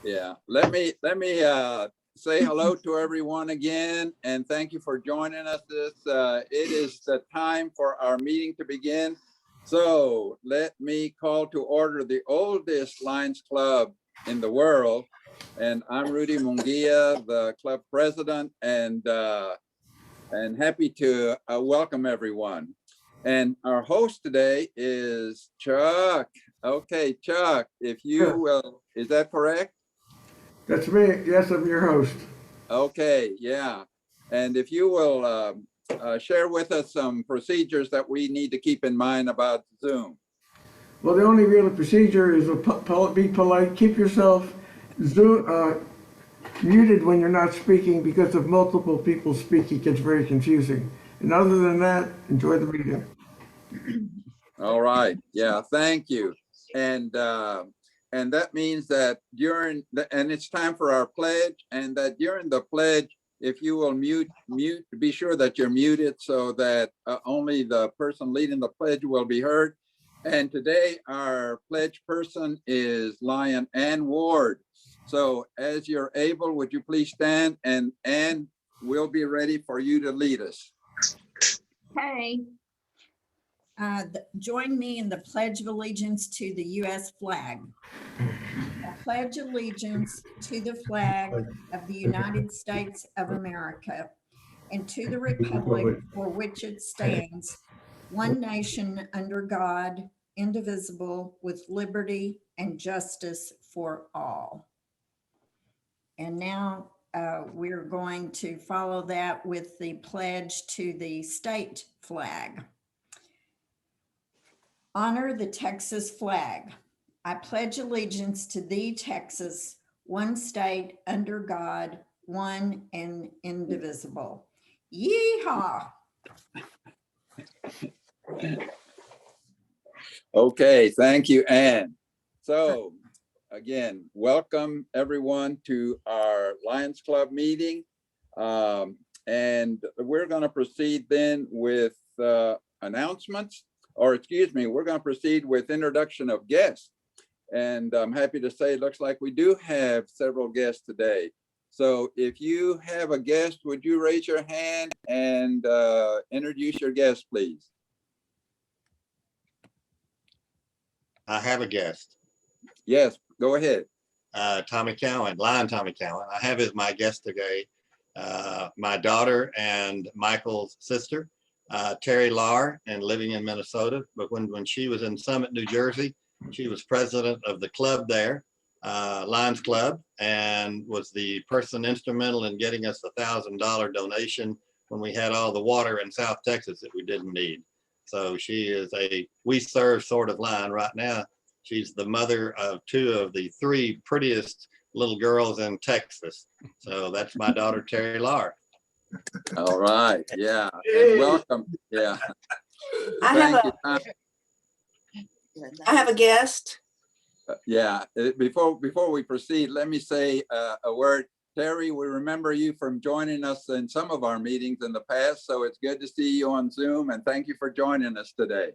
Yeah, let me say hello to everyone again, and thank you for joining us. It is the time for our meeting to begin. So let me call to order the oldest Lions Club in the world, and I'm Rudy Munguia, the club president, and happy to welcome everyone. And our host today is Chuck. Okay, Chuck, if you will, is that correct? That's me. Yes, I'm your host. Okay, yeah. And if you will share with us some procedures that we need to keep in mind about Zoom. Well, the only real procedure is be polite. Keep yourself muted when you're not speaking, because if multiple people speak, it gets very confusing. And other than that, enjoy the meeting. All right. Yeah, thank you. And that means that and it's time for our pledge, and that during the pledge, if you will be sure that you're muted so that only the person leading the pledge will be heard. And today our pledge person is Lion Ann Ward. So as you're able, would you please stand, and we'll be ready for you to lead us. Hey. Join me in the Pledge of Allegiance to the U.S. flag. I pledge allegiance to the flag of the United States of America and to the republic for which it stands, one nation under God, indivisible, with liberty and justice for all. And now we're going to follow that with the pledge to the state flag. Honor the Texas flag. I pledge allegiance to thee, Texas, one state under God, one and indivisible. Yeehaw! Okay, thank you, Ann. So again, welcome everyone to our Lions Club meeting. And we're going to proceed then with announcements. Or excuse me, we're going to proceed with introduction of guests. And I'm happy to say it looks like we do have several guests today. So if you have a guest, would you raise your hand and introduce your guest, please? I have a guest. Yes, go ahead. Tommy Cowan, Lion Tommy Cowan. I have as my guest today my daughter and Michael's sister. Terry Lahr, and living in Minnesota. But when she was in Summit, New Jersey, she was president of the club there, Lions Club, and was the person instrumental in getting us $1,000 donation when we had all the water in South Texas that we didn't need. So she is a we serve sort of lion right now. She's the mother of 2 of the 3 prettiest little girls in Texas. So that's my daughter, Terry Lahr. All right, yeah, and welcome. Yeah, I have a guest. Yeah, before we proceed, let me say a word. Terry, we remember you from joining us in some of our meetings in the past, so it's good to see you on Zoom, and thank you for joining us today.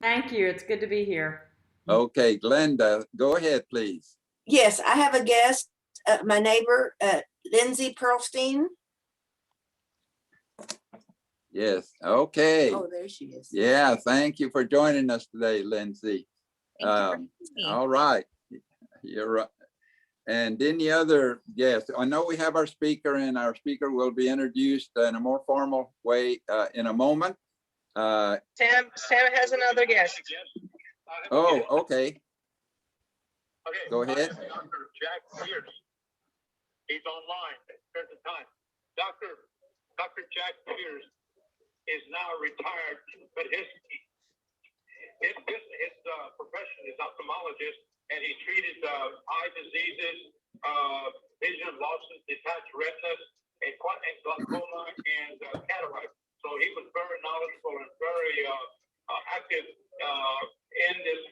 Thank you. It's good to be here. Okay, Glenda, go ahead, please. Yes, I have a guest, my neighbor, Lindsay Pearlstein. Yes, okay. Oh, there she is. Yeah, thank you for joining us today, Lindsay. All right, you're right. And any other guests? I know we have our speaker, and our speaker will be introduced in a more formal way in a moment. Sam has another guest. Oh, okay. Okay. Go ahead. Dr. Jack Pierce. He's online at the time. Dr. Jack Pierce is now retired, but his profession is ophthalmologist, and he treated eye diseases, vision losses, detached retinas, and glaucoma and cataract. So he was very knowledgeable and very active in these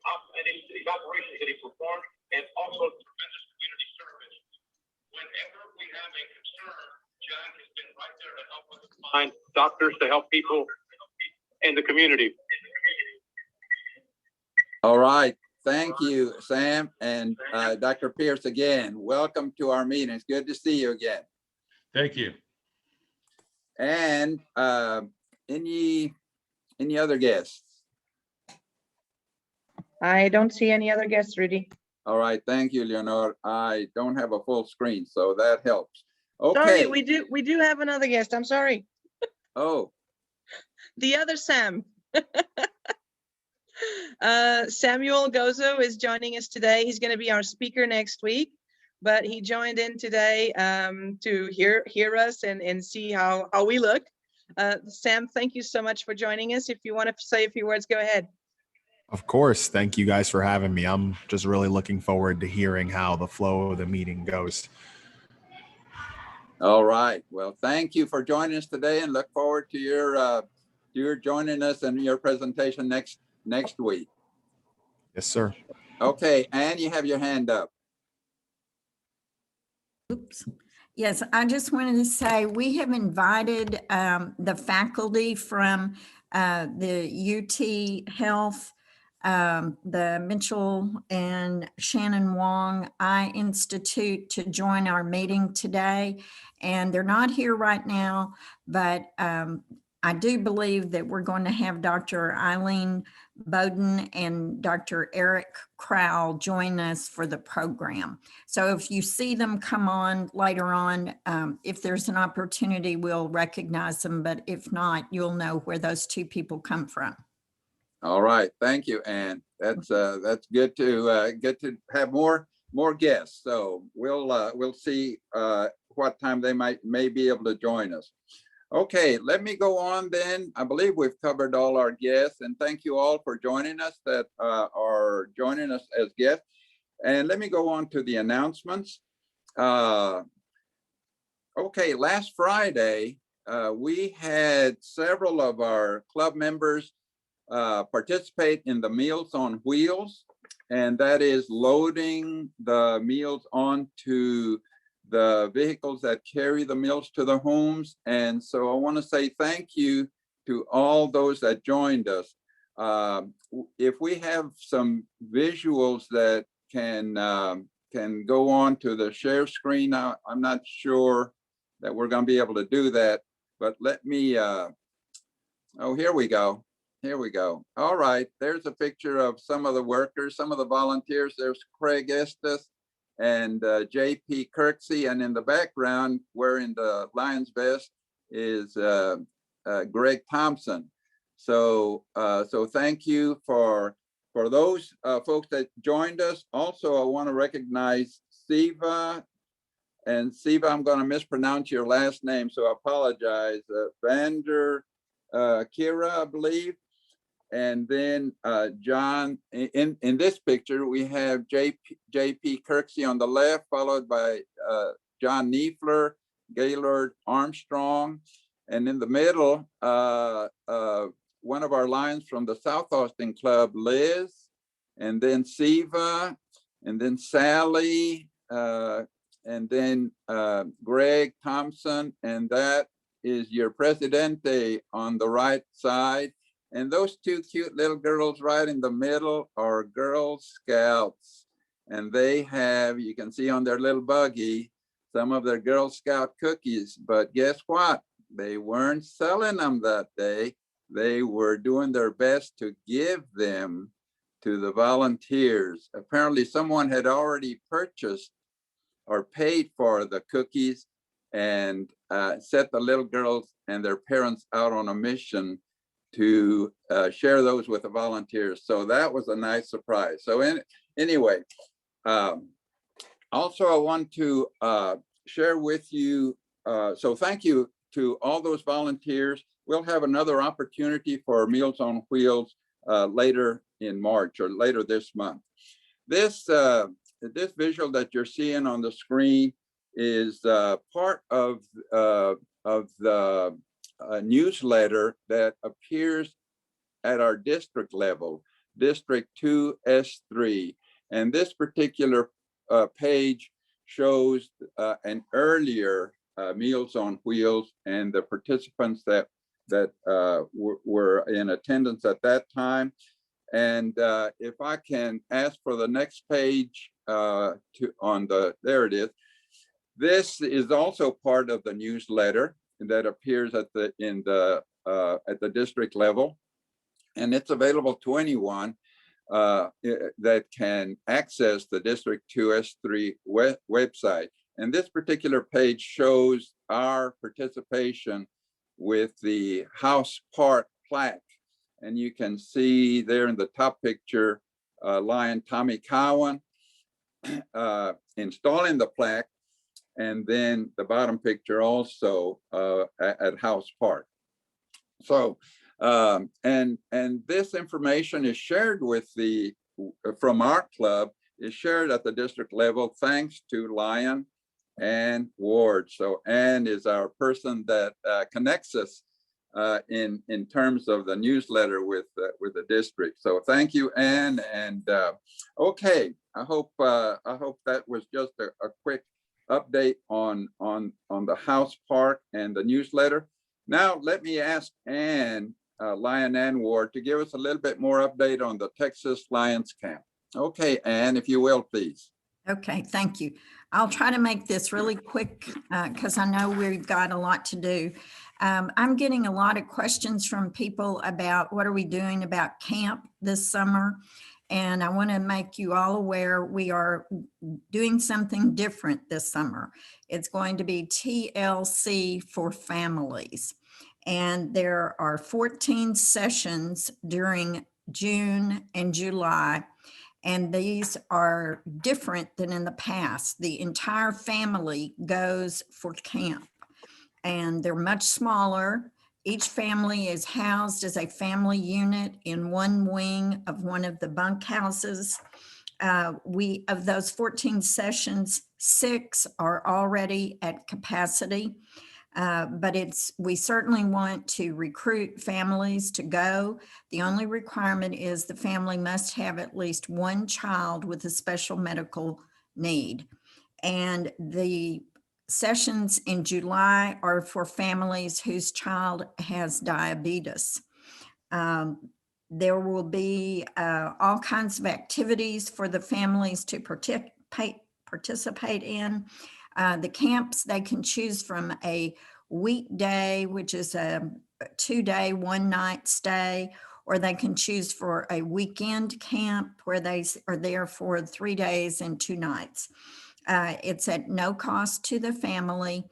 operations that he performed, and also tremendous community service. Whenever we have a concern, Jack has been right there to help us find doctors to help people in the community. All right. Thank you, Sam and Dr. Pierce again. Welcome to our meeting. It's good to see you again. Thank you. And any other guests? I don't see any other guests, Rudy. All right, thank you, Leonor. I don't have a full screen, so that helps. Sorry, Okay. we do have another guest. I'm sorry. Oh, The other Sam. Samuel Gozo is joining us today. He's going to be our speaker next week, but he joined in today to hear us and see how we look. Sam, thank you so much for joining us. If you want to say a few words, go ahead. Of course. Thank you guys for having me. I'm just really looking forward to hearing how the flow of the meeting goes. all right. Well, thank you for joining us today, and look forward to your joining us and your presentation next week. Yes, sir. Okay, Anne, you have your hand up. Oops. Yes, I just wanted to say we have invited the faculty from the UT Health, the Mitchell and Shannon Wong Eye Institute to join our meeting today. And they're not here right now, but I do believe that we're going to have Dr. Eileen Bowden and Dr. Eric Crowell join us for the program. So if you see them come on later on, if there's an opportunity, we'll recognize them, but if not, you'll know where those two people come from. All right, thank you, Anne. That's good to get to have more guests. So we'll see what time they may be able to join us. Okay, let me go on then. I believe we've covered all our guests, and thank you all for joining us that are joining us as guests. And let me go on to the announcements. Okay, last Friday, we had several of our club members participate in the Meals on Wheels, and that is loading the meals onto the vehicles that carry the meals to the homes. And so I want to say thank you to all those that joined us. If we have some visuals that can go on to the share screen, I'm not sure that we're going to be able to do that, but let me, oh, here we go. Here we go. All right, there's a picture of some of the workers, some of the volunteers. There's Craig Estes and JP Kirksey, and in the background, wearing the Lions vest, is Greg Thompson. So thank you for those folks that joined us. Also, I want to recognize Siva, and Siva, I'm going to mispronounce your last name, so I apologize. Vander Kira, I believe. And then John, in this picture, we have JP Kirksey on the left, followed by John Niefler, Gaylord Armstrong. And in the middle, one of our Lions from the South Austin Club, Liz, and then Siva, and then Sally, and then Greg Thompson, and that is your Presidente on the right side. And those two cute little girls right in the middle are Girl Scouts. And they have, you can see on their little buggy, some of their Girl Scout cookies. But guess what? They weren't selling them that day. They were doing their best to give them to the volunteers. Apparently someone had already purchased or paid for the cookies and set the little girls and their parents out on a mission to share those with the volunteers. So that was a nice surprise. So anyway, also I want to share with you, so thank you to all those volunteers. We'll have another opportunity for Meals on Wheels later in March or later this month. This visual that you're seeing on the screen is part of the newsletter that appears at our district level, District 2S3. And this particular page shows an earlier Meals on Wheels and the participants that were in attendance at that time. And if I can ask for the next page there it is. This is also part of the newsletter that appears at the district level, and it's available to anyone that can access the District 2S3 website. And this particular page shows our participation with the House Park plaque. And you can see there in the top picture, Lion Tommy Cowan installing the plaque, and then the bottom picture also at House Park. So, and this information is shared with from our club, is shared at the district level, thanks to Lion and Ward. So Ann is our person that connects us in terms of the newsletter with the district. So thank you, Ann. And okay, I hope that was just a quick update on the House Park and the newsletter. Now let me ask Ann, Lion Ann Ward, to give us a little bit more update on the Texas Lions Camp. Okay, Ann, if you will, please. Okay, thank you. I'll try to make this really quick because I know we've got a lot to do. I'm getting a lot of questions from people about what are we doing about camp this summer. And I want to make you all aware we are doing something different this summer. It's going to be TLC for families. And there are 14 sessions during June and July. And these are different than in the past. The entire family goes for camp, and they're much smaller. Each family is housed as a family unit in one wing of one of the bunkhouses. Of those 14 sessions, 6 are already at capacity. But we certainly want to recruit families to go. The only requirement is the family must have at least one child with a special medical need. And the sessions in July are for families whose child has diabetes. There will be all kinds of activities for the families to participate in. The camps, they can choose from a weekday, which is a 2-day, 1-night stay, or they can choose for a weekend camp where they are there for 3 days and 2 nights. It's at no cost to the family.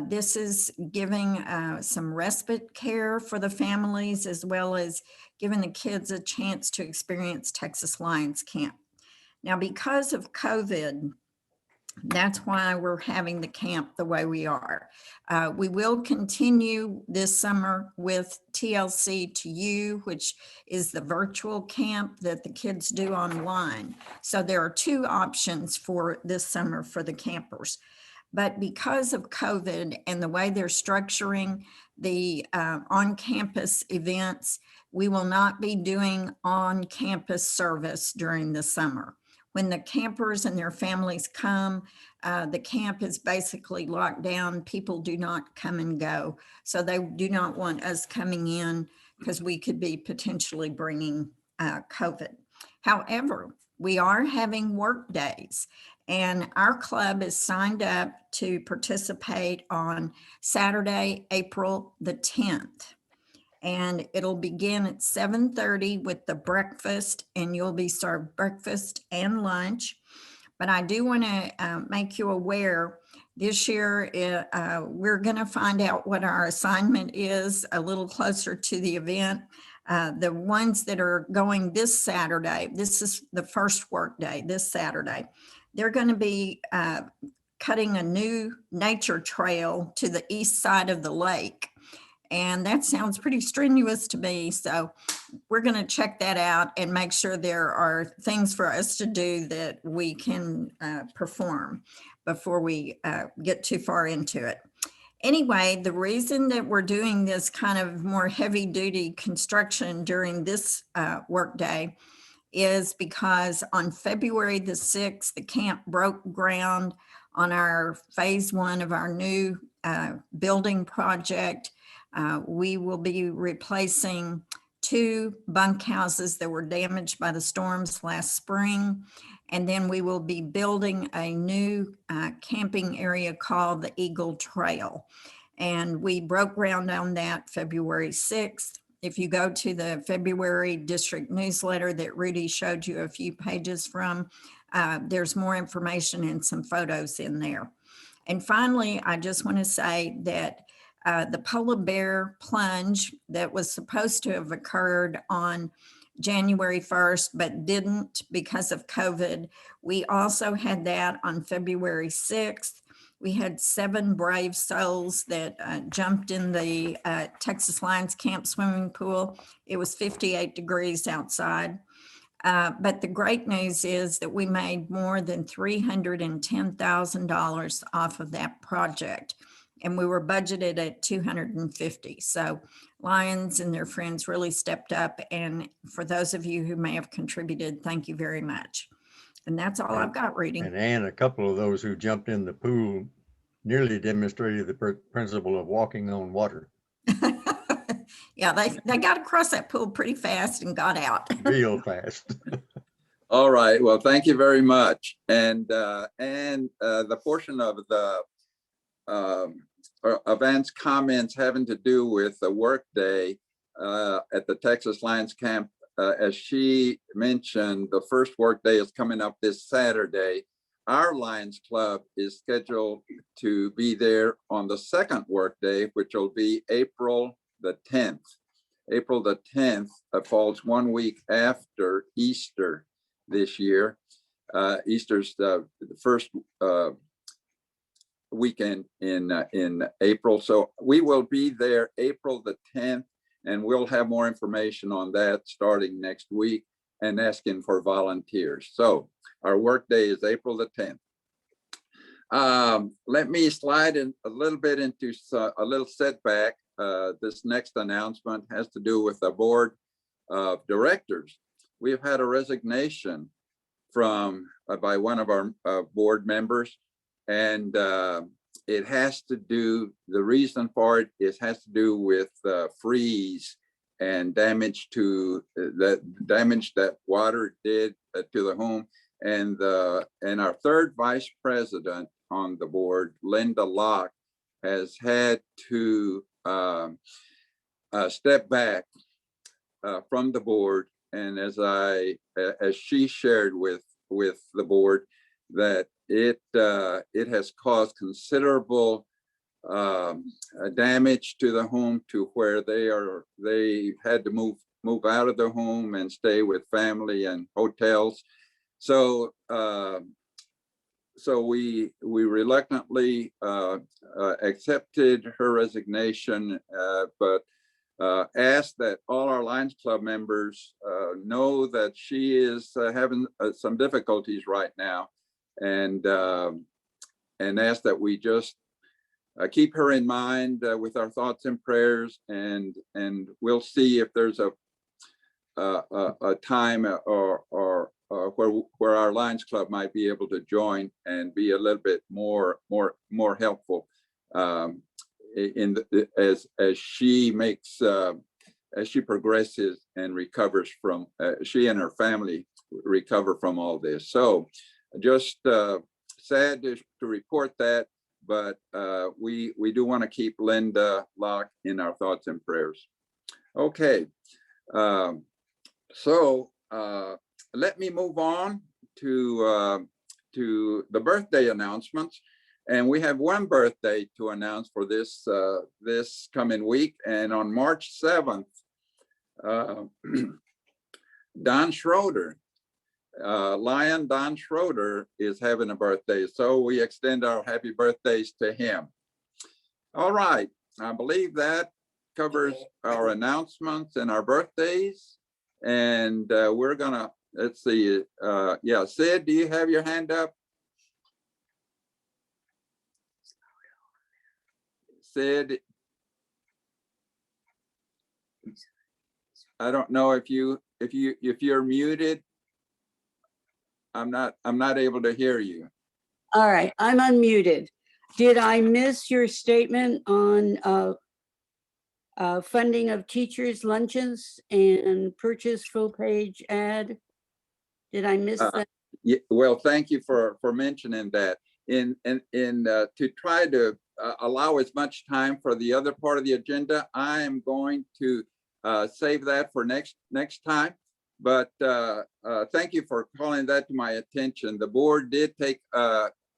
This is giving some respite care for the families, as well as giving the kids a chance to experience Texas Lions Camp. Now, because of COVID, that's why we're having the camp the way we are. We will continue this summer with TLC to You, which is the virtual camp that the kids do online. So there are 2 options for this summer for the campers. But because of COVID and the way they're structuring the on-campus events, we will not be doing on-campus service during the summer. When the campers and their families come, the camp is basically locked down. People do not come and go. So they do not want us coming in because we could be potentially bringing COVID. However, we are having work days, and our club is signed up to participate on Saturday, April the 10th. And it'll begin at 7:30 with the breakfast, and you'll be served breakfast and lunch. But I do want to make you aware, this year we're going to find out what our assignment is a little closer to the event. The ones that are going this Saturday, this is the first work day, this Saturday, they're going to be cutting a new nature trail to the east side of the lake. And that sounds pretty strenuous to me. So we're going to check that out and make sure there are things for us to do that we can perform before we get too far into it. Anyway, the reason that we're doing this kind of more heavy duty construction during this workday is because on February the 6th, the camp broke ground on our phase 1 of our new building project. We will be replacing 2 bunkhouses that were damaged by the storms last spring. And then we will be building a new camping area called the Eagle Trail. And we broke ground on that February 6th. If you go to the February district newsletter that Rudy showed you a few pages from, there's more information and some photos in there. And finally, I just want to say that the polar bear plunge that was supposed to have occurred on January 1st, but didn't because of COVID. We also had that on February 6th. We had 7 brave souls that jumped in the Texas Lions Camp swimming pool. It was 58 degrees outside. But the great news is that we made more than $310,000 off of that project. And we were budgeted at 250. So Lions and their friends really stepped up. And for those of you who may have contributed, thank you very much. And that's all I've got, Rudy. And Ann, a couple of those who jumped in the pool nearly demonstrated the principle of walking on water. Yeah, they got across that pool pretty fast and got out. Real fast. All right. Well, thank you very much. And the portion of the of Ann's comments having to do with the workday at the Texas Lions Camp, as she mentioned, the first workday is coming up this Saturday. Our Lions Club is scheduled to be there on the second workday, which will be April the 10th. April the 10th falls 1 week after Easter this year. Easter's the first weekend in April. So we will be there April the 10th, and we'll have more information on that starting next week and asking for volunteers. So our work day is April the 10th. Let me slide in a little bit into a little setback. This next announcement has to do with the board of directors. We've had a resignation from by one of our board members, and it has to do, the reason for it is has to do with freeze and damage to the damage that water did to the home. And our third vice president on the board, Linda Locke, has had to step back from the board. And as she shared with the board, that it has caused considerable damage to the home, to where they had to move out of the home and stay with family and hotels. So we reluctantly accepted her resignation, but asked that all our Lions Club members know that she is having some difficulties right now, and ask that we just keep her in mind with our thoughts and prayers, and we'll see if there's a time or where our Lions Club might be able to join and be a little bit more helpful as she makes as she progresses and recovers from she and her family recover from all this. So just sad to report that, but we do want to keep Linda Locke in our thoughts and prayers. Okay, so let me move on to the birthday announcements. And we have one birthday to announce for this this coming week. And on March 7th, Don Schroeder, Lion Don Schroeder, is having a birthday. So we extend our happy birthdays to him. All right, I believe that covers our announcements and our birthdays. And we're gonna, let's see, yeah, Sid, do you have your hand up? Sid, I don't know if you're muted. I'm not able to hear you. All right, I'm unmuted. Did I miss your statement on funding of teachers' luncheons and purchase full page ad. Did I miss Uh, that? Yeah, well, thank you for mentioning that. To try to allow as much time for the other part of the agenda, I am going to save that for next time. But thank you for calling that to my attention. The board did take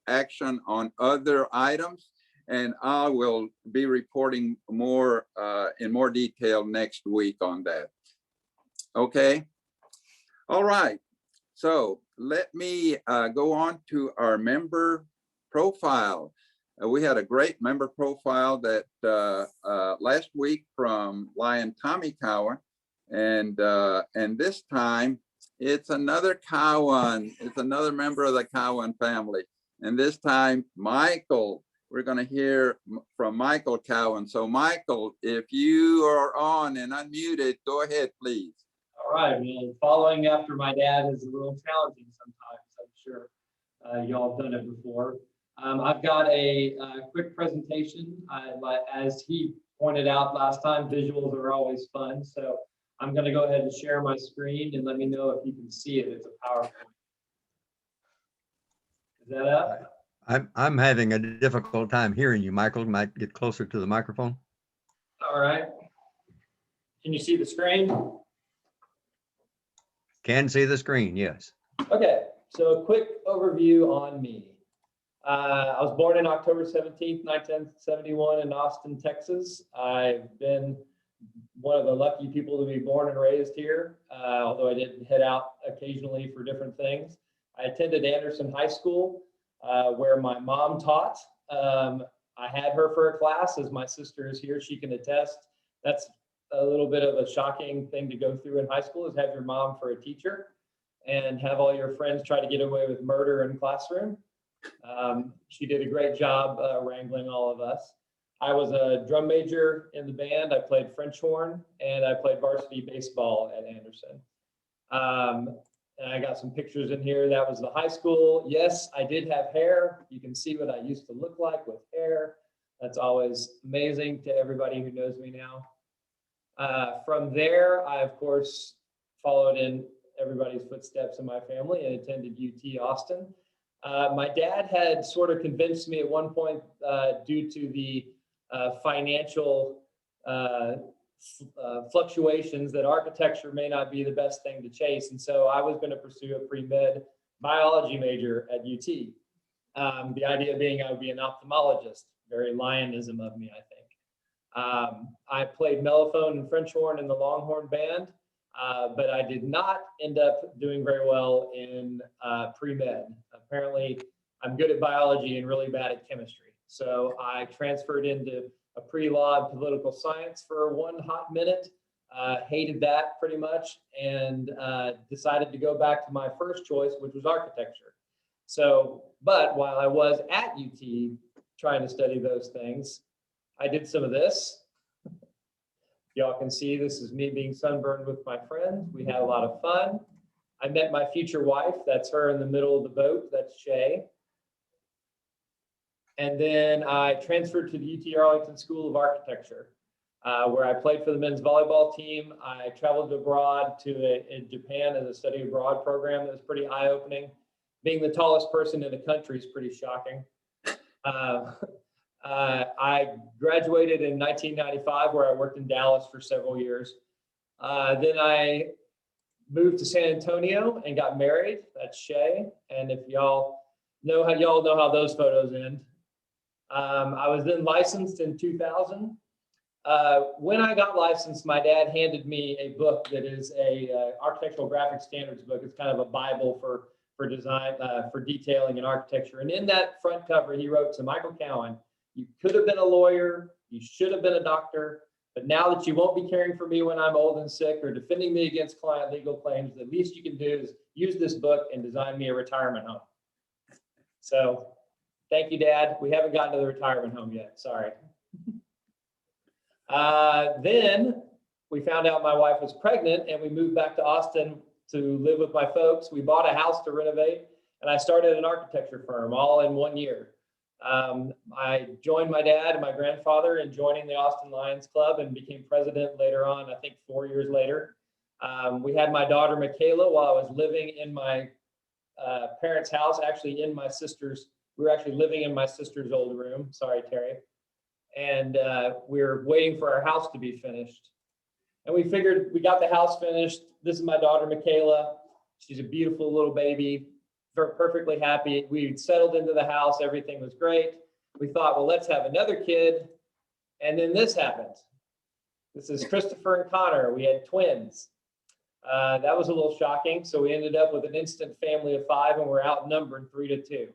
action on other items, and I will be reporting more in more detail next week on that. Okay. All right. So let me go on to our member profile. We had a great member profile that last week from Lion Tommy Cowan, and this time it's another Cowan. It's another member of the Cowan family, and this time Michael. We're going to hear from Michael Cowan. So Michael, if you are on and unmuted, go ahead, please. All right, well, following after my dad is a little challenging sometimes, I'm sure y'all have done it before. I've got a quick presentation. As he pointed out last time, visuals are always fun. So I'm gonna go ahead and share my screen and let me know if you can see it. It's a PowerPoint. Is that up? I'm having a difficult time hearing you, Michael. Might get closer to the microphone. All right. Can you see the screen? Can see the screen, yes. Okay, so a quick overview on me. I was born in October 17th, 1971 in Austin, Texas. I've been one of the lucky people to be born and raised here, although I did head out occasionally for different things. I attended Anderson High School, where my mom taught. I had her for a class, as my sister is here, she can attest. That's a little bit of a shocking thing to go through in high school, is have your mom for a teacher and have all your friends try to get away with murder in classroom. She did a great job wrangling all of us. I was a drum major in the band. I played French horn and I played varsity baseball at Anderson. And I got some pictures in here. That was the high school. Yes, I did have hair. You can see what I used to look like with hair. That's always amazing to everybody who knows me now. From there, I, of course, followed in everybody's footsteps in my family and attended UT Austin. My dad had sort of convinced me at one point, due to the financial fluctuations, that architecture may not be the best thing to chase. And so I was going to pursue a pre-med biology major at UT. The idea being I would be an ophthalmologist. Very Lionism of me, I think. I played mellophone and French horn in the Longhorn band, but I did not end up doing very well in pre-med. Apparently, I'm good at biology and really bad at chemistry. So I transferred into a pre-law and political science for one hot minute, hated that pretty much, and decided to go back to my first choice, which was architecture. So, but while I was at UT trying to study those things, I did some of this. Y'all can see this is me being sunburned with my friends. We had a lot of fun. I met my future wife. That's her in the middle of the boat. That's Shay. And then I transferred to the UT Arlington School of Architecture, where I played for the men's volleyball team. I traveled abroad to Japan as a study abroad program that was pretty eye-opening. Being the tallest person in the country is pretty shocking. I graduated in 1995, where I worked in Dallas for several years. Then I moved to San Antonio and got married. That's Shay. And if y'all know how those photos end. I was then licensed in 2000. When I got licensed, my dad handed me a book that is a architectural graphic standards book. It's kind of a Bible for design, for detailing in architecture. And in that front cover, he wrote to Michael Cowan, "You could have been a lawyer, you should have been a doctor, but now that you won't be caring for me when I'm old and sick or defending me against client legal claims, the least you can do is use this book and design me a retirement home." So thank you, Dad. We haven't gotten to the retirement home yet, sorry. Then we found out my wife was pregnant and we moved back to Austin to live with my folks. We bought a house to renovate and I started an architecture firm all in 1 year. I joined my dad and my grandfather in joining the Austin Lions Club and became president later on, I think 4 years later. We had my daughter Michaela while I was living in my parents' house, actually in my sister's. We were actually living in my sister's old room. Sorry, Terry. And we were waiting for our house to be finished. And we figured we got the house finished. This is my daughter Michaela. She's a beautiful little baby. We're perfectly happy. We settled into the house. Everything was great. We thought, well, let's have another kid. And then this happened. This is Christopher and Connor. We had twins. That was a little shocking. So we ended up with an instant family of 5, and we're outnumbered 3-2.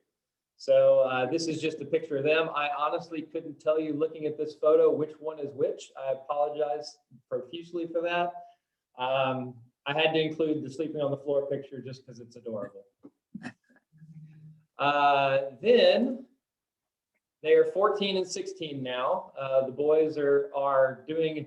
So this is just a picture of them. I honestly couldn't tell you looking at this photo which one is which. I apologize profusely for that. I had to include the sleeping on the floor picture just because it's adorable. Then they are 14 and 16 now. The boys are doing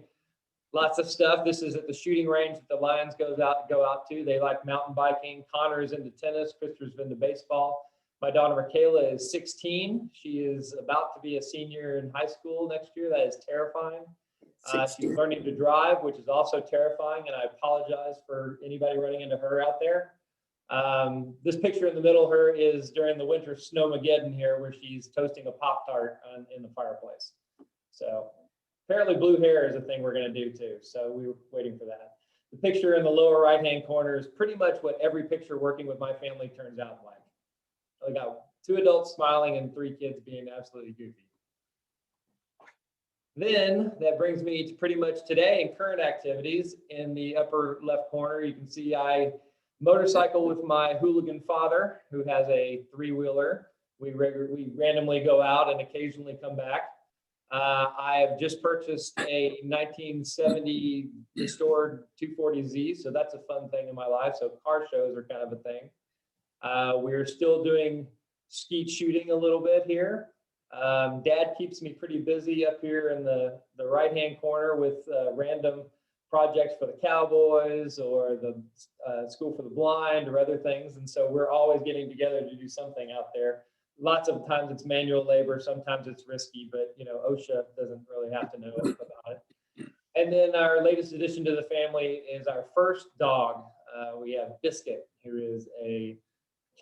lots of stuff. This is at the shooting range that the Lions go out to. They like mountain biking. Connor is into tennis. Christopher's into baseball. My daughter Michaela is 16. She is about to be a senior in high school next year. That is terrifying. She's learning to drive, which is also terrifying, and I apologize for anybody running into her out there. This picture in the middle of her is during the winter snowmageddon here, where she's toasting a Pop-Tart in the fireplace. So apparently blue hair is a thing we're going to do too. So we were waiting for that. The picture in the lower right-hand corner is pretty much what every picture working with my family turns out like. I got 2 adults smiling and 3 kids being absolutely goofy. Then that brings me to pretty much today in current activities. In the upper left corner, you can see I motorcycle with my hooligan father, who has a 3-wheeler. We randomly go out and occasionally come back. I have just purchased a 1970 restored 240Z, so that's a fun thing in my life. So car shows are kind of a thing. We're still doing skeet shooting a little bit here. Dad keeps me pretty busy up here in the right-hand corner with random projects for the Cowboys or the School for the Blind or other things. And so we're always getting together to do something out there. Lots of times it's manual labor, sometimes it's risky, but you know, OSHA doesn't really have to know about it. And then our latest addition to the family is our first dog. We have Biscuit, who is a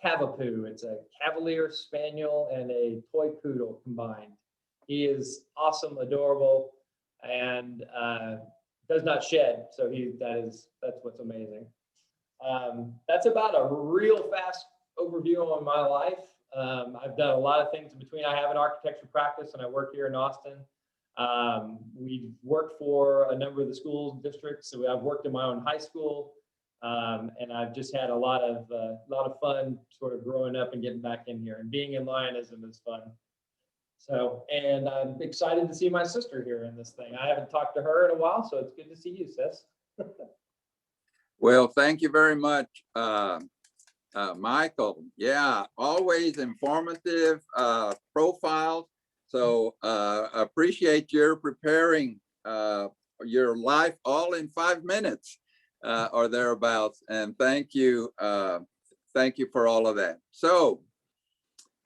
Cavapoo. It's a Cavalier Spaniel and a Toy Poodle combined. He is awesome, adorable, and does not shed. So that's what's amazing. That's about a real fast overview on my life. I've done a lot of things in between. I have an architecture practice and I work here in Austin. We've worked for a number of the school districts. So I've worked in my own high school. And I've just had a lot of fun sort of growing up and getting back in here, and being in Lionism is fun. So, and I'm excited to see my sister here in this thing. I haven't talked to her in a while, so it's good to see you, sis. Well, thank you very much, Michael. Yeah, always informative profiles. So appreciate your preparing your life all in 5 minutes. Or thereabouts, and thank you for all of that. So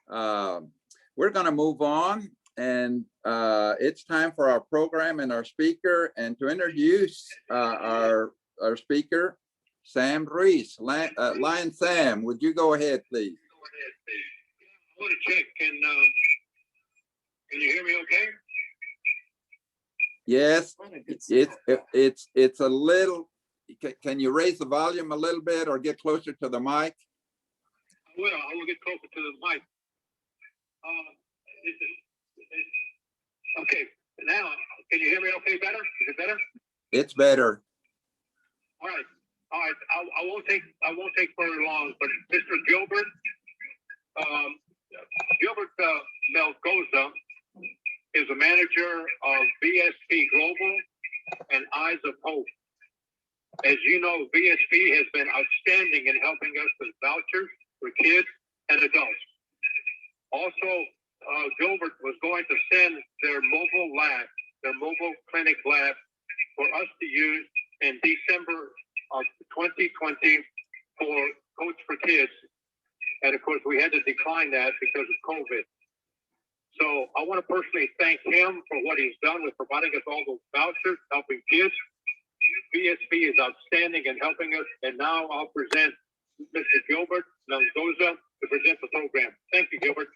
we're going to move on, and it's time for our program and our speaker, and to introduce our speaker, Sam Reese. Lion Sam, would you go ahead, please? I want to check. Can you hear me okay? Yes, it's a little. Can you raise the volume a little bit or get closer to the mic? I will get closer to the mic. Okay, now, can you hear me okay better? Is it better? It's better. All right. I won't take very long, but Mr. Gilbert Melgoza is a manager of VSP Global and Eyes of Hope. As you know, VSP has been outstanding in helping us with vouchers for kids and adults. Also, Gilbert was going to send their mobile clinic lab for us to use in December of 2020 for Coach for Kids. And of course, we had to decline that because of COVID. So I want to personally thank him for what he's done with providing us all those vouchers, helping kids. VSP is outstanding in helping us. And now I'll present Mr. Gilbert Melgoza to present the program. Thank you, Gilbert.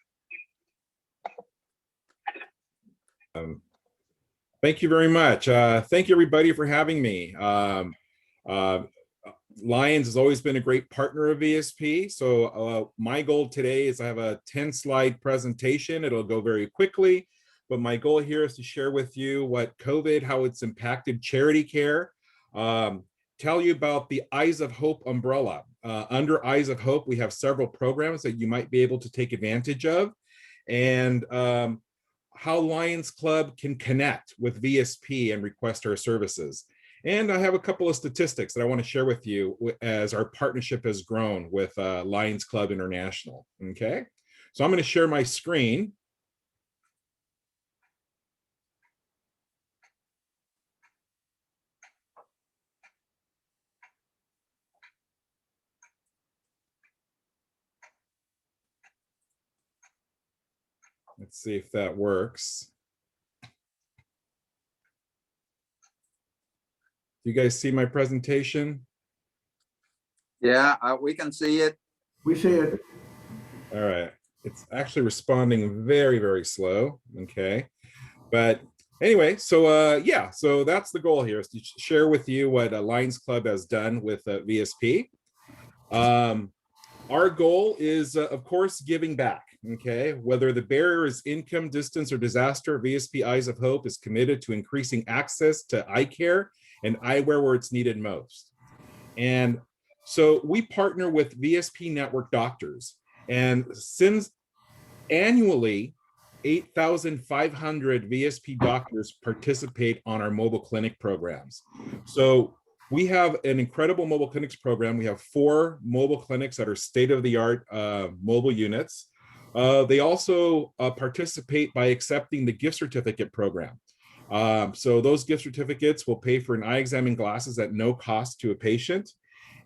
Thank you very much. Thank you, everybody, for having me. Lions has always been a great partner of VSP. So my goal today is I have a 10-slide presentation. It'll go very quickly, but my goal here is to share with you what COVID, how it's impacted charity care, tell you about the Eyes of Hope umbrella. Under Eyes of Hope, we have several programs that you might be able to take advantage of, and how Lions Club can connect with VSP and request our services. And I have a couple of statistics that I want to share with you as our partnership has grown with Lions Club International. Okay, so I'm going to share my screen. Let's see if that works. Do you guys see my presentation? Yeah, we can see it. We see it. All right. It's actually responding very, very slow. Okay. But anyway, so yeah, so that's the goal here, is to share with you what Lions Club has done with VSP. Our goal is, of course, giving back. Okay. Whether the barrier is income, distance, or disaster, VSP Eyes of Hope is committed to increasing access to eye care and eyewear where it's needed most. And so we partner with VSP Network doctors, and since annually 8,500 VSP doctors participate on our mobile clinic programs. So we have an incredible mobile clinics program. We have 4 mobile clinics that are state-of-the-art mobile units. They also participate by accepting the gift certificate program. So those gift certificates will pay for an eye exam and glasses at no cost to a patient.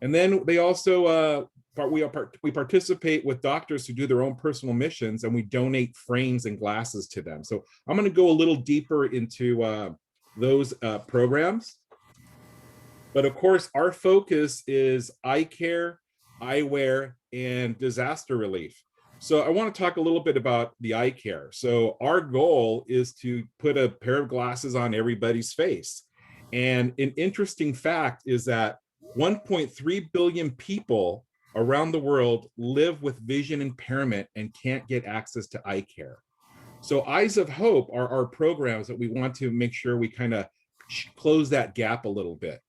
And then they also, we participate with doctors who do their own personal missions, and we donate frames and glasses to them. So I'm going to go a little deeper into those programs. But of course, our focus is eye care, eyewear, and disaster relief. So I want to talk a little bit about the eye care. So our goal is to put a pair of glasses on everybody's face. And an interesting fact is that 1.3 billion people around the world live with vision impairment and can't get access to eye care. So Eyes of Hope are our programs that we want to make sure we kind of close that gap a little bit.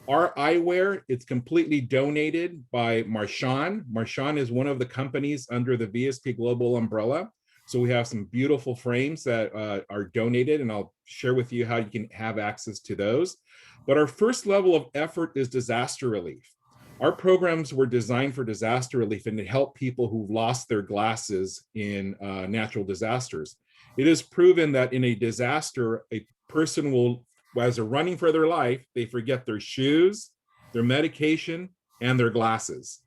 Our eyewear, it's completely donated by Marchand. Marchand is one of the companies under the VSP Global umbrella. So we have some beautiful frames that are donated, and I'll share with you how you can have access to those. But our first level of effort is disaster relief. Our programs were designed for disaster relief and to help people who've lost their glasses in natural disasters. It is proven that in a disaster, a person will, as they're running for their life, they forget their shoes, their medication, and their glasses.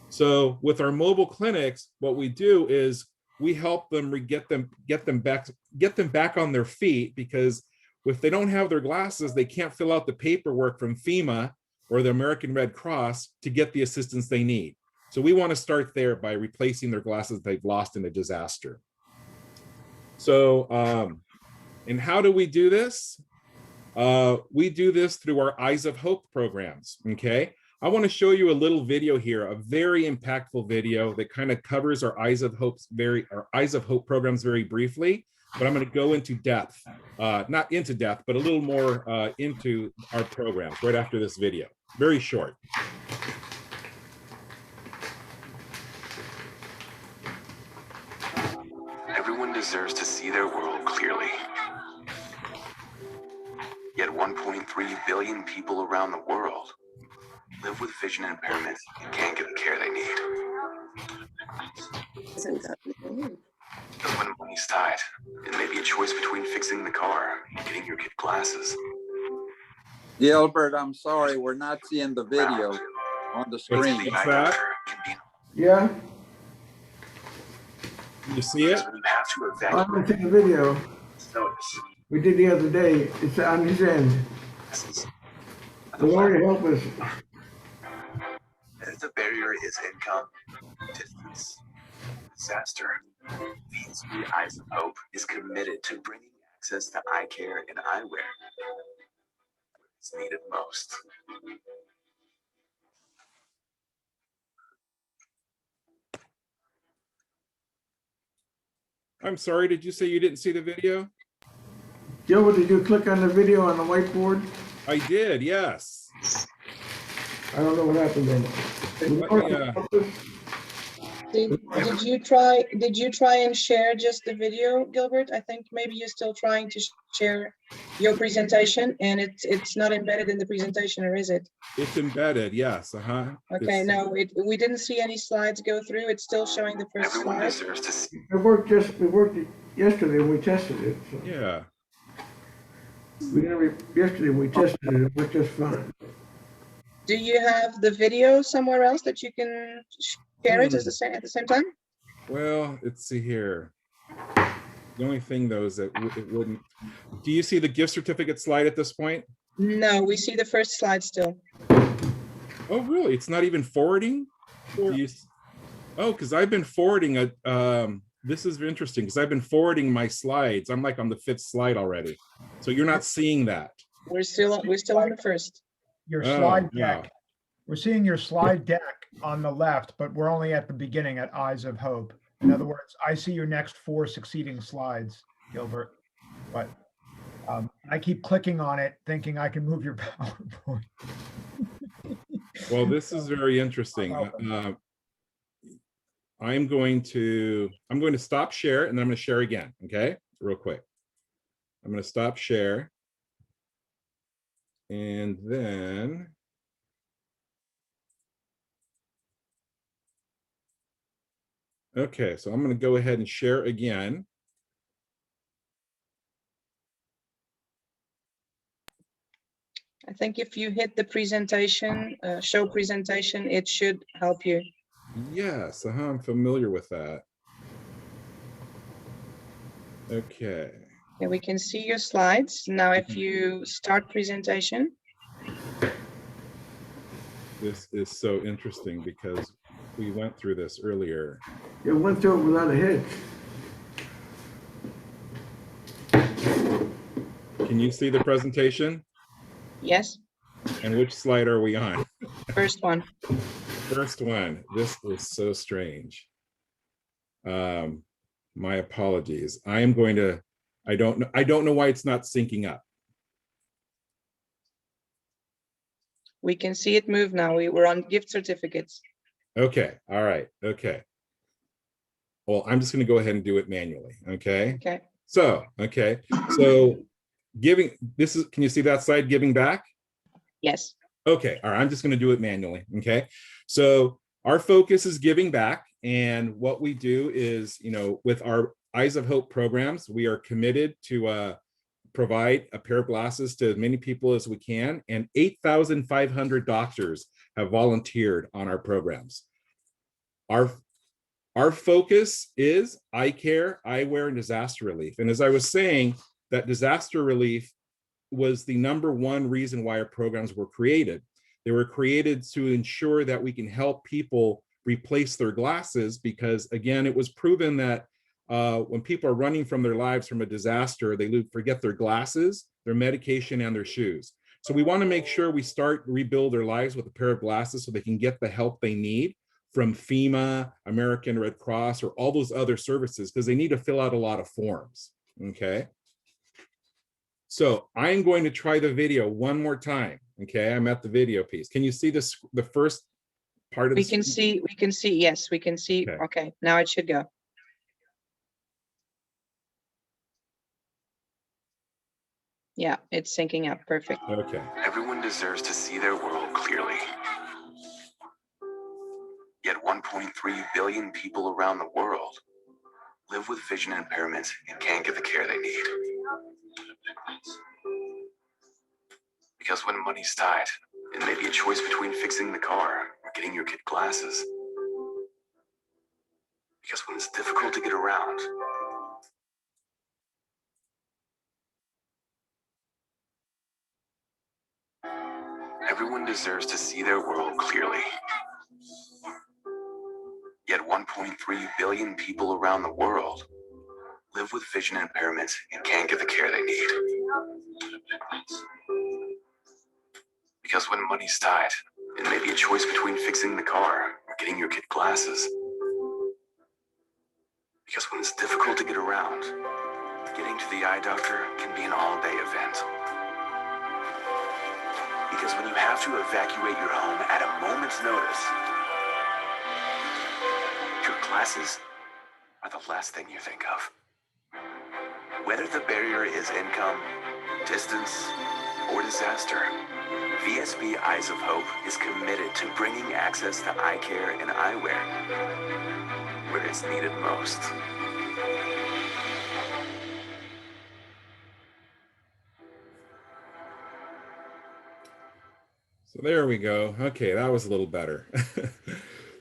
So with our mobile clinics, what we do is we help them get them back on their feet, because if they don't have their glasses, they can't fill out the paperwork from FEMA or the American Red Cross to get the assistance they need. So we want to start there by replacing their glasses they've lost in a disaster. So, and how do we do this? We do this through our Eyes of Hope programs, okay? I want to show you a little video here, a very impactful video that kind of covers our Eyes of Hope programs very briefly, but I'm going to go into depth, not into depth, but a little more into our programs right after this video. Very short. Everyone deserves to see their world clearly. Yet 1.3 billion people around the world live with vision impairments and can't get the care they need. Because when money's tight, it may be a choice between fixing the car and getting your kid glasses. Gilbert, I'm sorry, we're not seeing the video on the screen. What's that? Yeah. You see it? have to I evacuate. haven't seen the video Notice. we did the other day. It's on his end. The Lord help us. The barrier is income, distance, disaster. VSB Eyes of Hope is committed to bringing access to eye care and eyewear where it's needed most. I'm sorry, did you say you didn't see the video? Gilbert, did you click on the video on the whiteboard? I did, yes. I don't know what happened then. Let me, Did you try and share just the video, Gilbert? I think maybe you're still trying to share your presentation and it's not embedded in the presentation, or is it? It's embedded, yes, Okay, no, we didn't see any slides go through. It's still showing the first Everyone slide. deserves to see. We worked yesterday when we tested it. So. Yeah. Yesterday we tested it. It worked just fine. Do you have the video somewhere else that you can share it at the same time? Well, let's see here. The only thing though is that it wouldn't. Do you see the gift certificate slide at this point? No, we see the first slide still. Oh, really? It's not even forwarding? Oh, because I've been forwarding it. This is interesting because I've been forwarding my slides. I'm like on the 5th slide already. So you're not seeing that. We're still on the first. Your slide wow. deck. We're seeing your slide deck on the left, but we're only at the beginning at Eyes of Hope. In other words, I see your next 4 succeeding slides, Gilbert, but I keep clicking on it thinking I can move your PowerPoint. Well, this is very interesting. I'm going to stop share and then I'm going to share again. Okay, real quick. I'm going to stop share. And then okay, so I'm going to go ahead and share again. I think if you hit the presentation, show presentation, it should help you. Yes, I'm familiar with that. Okay. Yeah, we can see your slides. Now, if you start presentation. This is so interesting because we went through this earlier. It went through it without a hitch. Can you see the presentation? Yes. And which slide are we on? First one. First one. This is so strange. My apologies. I am going to, I don't know why it's not syncing up. We can see it move now. We're on gift certificates. Okay. All right. Okay. Well, I'm just going to go ahead and do it manually. Okay. Okay. So, okay. So giving, this is, can you see that slide, giving back? Yes. Okay. All right. I'm just going to do it manually. Okay. So our focus is giving back. And what we do is, you know, with our Eyes of Hope programs, we are committed to provide a pair of glasses to as many people as we can. And 8,500 doctors have volunteered on our programs. Our focus is eye care, eyewear, and disaster relief. And as I was saying, that disaster relief was the #1 reason why our programs were created. They were created to ensure that we can help people replace their glasses because, again, it was proven that when people are running from their lives from a disaster, they forget their glasses, their medication, and their shoes. So we want to make sure we start rebuild their lives with a pair of glasses so they can get the help they need from FEMA, American Red Cross, or all those other services because they need to fill out a lot of forms. Okay. So I'm going to try the video one more time. Okay, I'm at the video piece. Can you see this? The first part of we can see. Yes, we can see. Okay, now it should go. Yeah, it's syncing up. Perfect. Okay. Everyone deserves to see their world clearly. Yet 1.3 billion people around the world live with vision impairments and can't get the care they need. Because when money's tight, it may be a choice between fixing the car or getting your kid glasses. Because when it's difficult to get around, Everyone deserves to see their world clearly. Yet 1.3 billion people around the world live with vision impairments and can't get the care they need. Because when money's tight, it may be a choice between fixing the car or getting your kid glasses. Because when it's difficult to get around, getting to the eye doctor can be an all-day event. Because when you have to evacuate your home at a moment's notice, your glasses are the last thing you think of. Whether the barrier is income, distance, or disaster, VSB Eyes of Hope is committed to bringing access to eye care and eyewear where it's needed most. So there we go. Okay, that was a little better.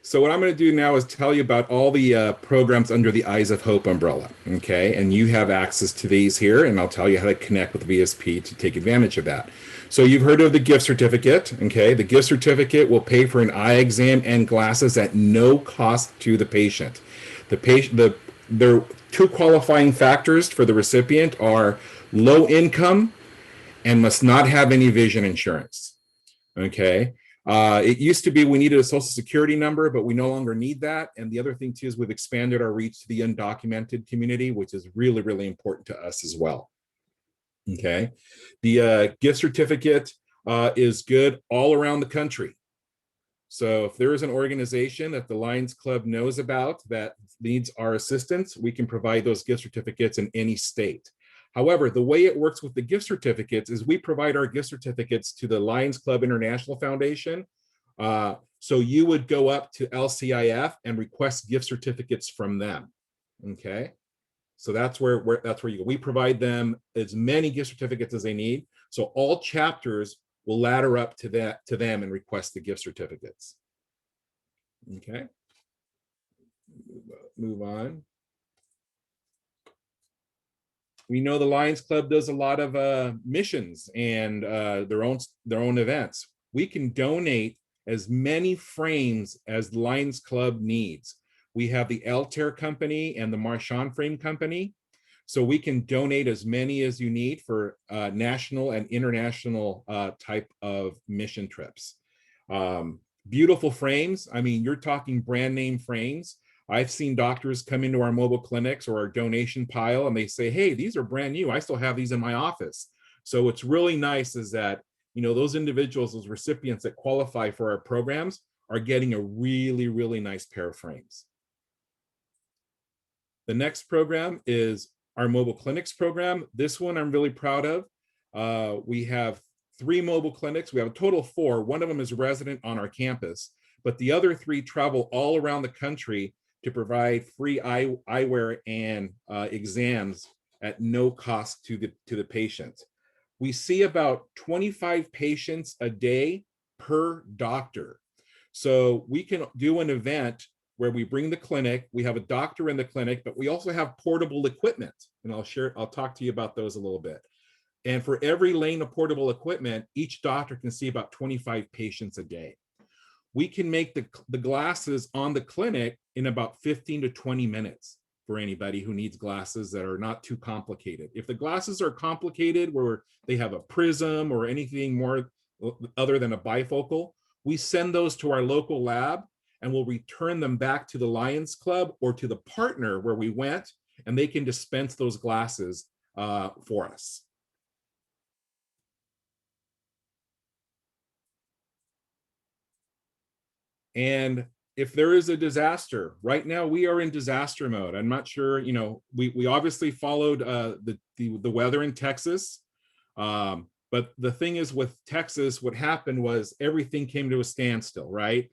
So what I'm going to do now is tell you about all the programs under the Eyes of Hope umbrella. Okay, and you have access to these here, and I'll tell you how to connect with VSP to take advantage of that. So you've heard of the gift certificate. Okay, the gift certificate will pay for an eye exam and glasses at no cost to the patient. There are two qualifying factors for the recipient are low income and must not have any vision insurance. Okay. It used to be we needed a social security number, but we no longer need that. And the other thing too is we've expanded our reach to the undocumented community, which is really, really important to us as well. Okay. The gift certificate is good all around the country. So if there is an organization that the Lions Club knows about that needs our assistance, we can provide those gift certificates in any state. However, the way it works with the gift certificates is we provide our gift certificates to the Lions Club International Foundation. So you would go up to LCIF and request gift certificates from them. Okay, so that's where you go. We provide them as many gift certificates as they need. So all chapters will ladder up to them and request the gift certificates. Okay, move on. We know the Lions Club does a lot of missions and their own events. We can donate as many frames as the Lions Club needs. We have the Altair Company and the Marchand Frame Company. So we can donate as many as you need for national and international type of mission trips. Beautiful frames. I mean, you're talking brand name frames. I've seen doctors come into our mobile clinics or our donation pile and they say, hey, these are brand new. I still have these in my office. So what's really nice is that, you know, those individuals, those recipients that qualify for our programs are getting a really, really nice pair of frames. The next program is our mobile clinics program. This one I'm really proud of. We have 3 mobile clinics. We have a total of 4. One of them is resident on our campus, but the other 3 travel all around the country to provide free eyewear and exams at no cost to the patient. We see about 25 patients a day per doctor. So we can do an event where we bring the clinic, we have a doctor in the clinic, but we also have portable equipment. And I'll talk to you about those a little bit. And for every lane of portable equipment, each doctor can see about 25 patients a day. We can make the glasses on the clinic in about 15 to 20 minutes for anybody who needs glasses that are not too complicated. If the glasses are complicated, where they have a prism or anything more other than a bifocal, we send those to our local lab and we'll return them back to the Lions Club or to the partner where we went, and they can dispense those glasses for us. And if there is a disaster, right now we are in disaster mode. I'm not sure, you know, we obviously followed the weather in Texas. But the thing is with Texas, what happened was everything came to a standstill, right?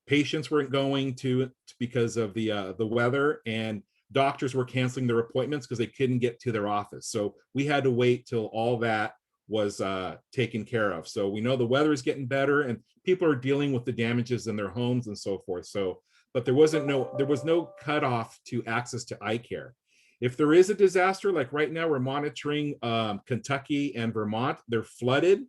Patients weren't going to because of the weather, and doctors were canceling their appointments because they couldn't get to their office. So we had to wait till all that was taken care of. So we know the weather is getting better and people are dealing with the damages in their homes and so forth. So, but there was no cutoff to access to eye care. If there is a disaster, like right now we're monitoring Kentucky and Vermont, they're flooded.